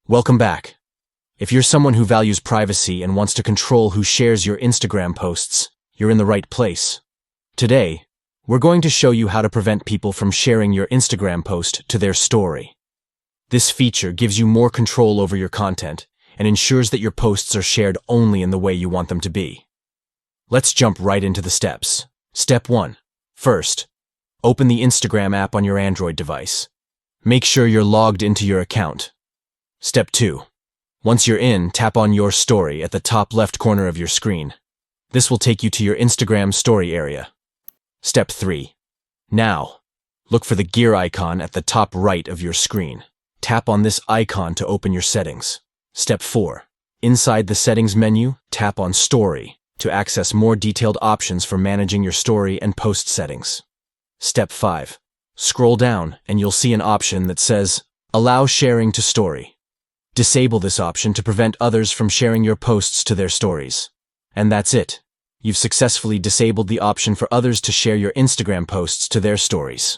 Welcome back. If you're someone who values privacy and wants to control who shares your Instagram posts, you're in the right place. Today, we're going to show you how to prevent people from sharing your Instagram post to their story. This feature gives you more control over your content and ensures that your posts are shared only in the way you want them to be. Let's jump right into the steps. Step 1. First, open the Instagram app on your Android device. Make sure you're logged into your account. Step 2. Once you're in, tap on Your Story at the top left corner of your screen. This will take you to your Instagram story area. Step 3. Now, look for the gear icon at the top right of your screen. Tap on this icon to open your settings. Step 4. Inside the settings menu, tap on Story to access more detailed options for managing your story and post settings. Step 5. Scroll down and you'll see an option that says, Allow sharing to story. Disable this option to prevent others from sharing your posts to their stories. And that's it. You've successfully disabled the option for others to share your Instagram posts to their stories.